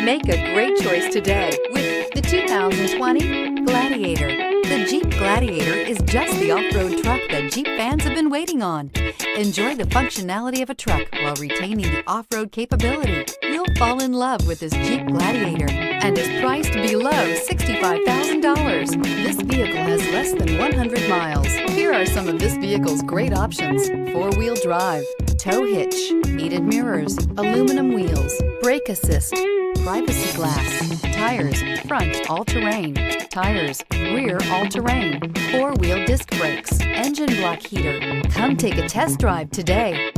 Make a great choice today with the 2020 Gladiator. The Jeep Gladiator is just the off-road truck that Jeep fans have been waiting on. Enjoy the functionality of a truck while retaining the off-road capability. You'll fall in love with this Jeep Gladiator and is priced below $65,000. This vehicle has less than 100 miles. Here are some of this vehicle's great options: four-wheel drive, tow hitch, heated mirrors, aluminum wheels, brake assist, privacy glass, tires, front all-terrain, tires, rear all-terrain, four-wheel disc brakes, engine block heater. Come take a test drive today.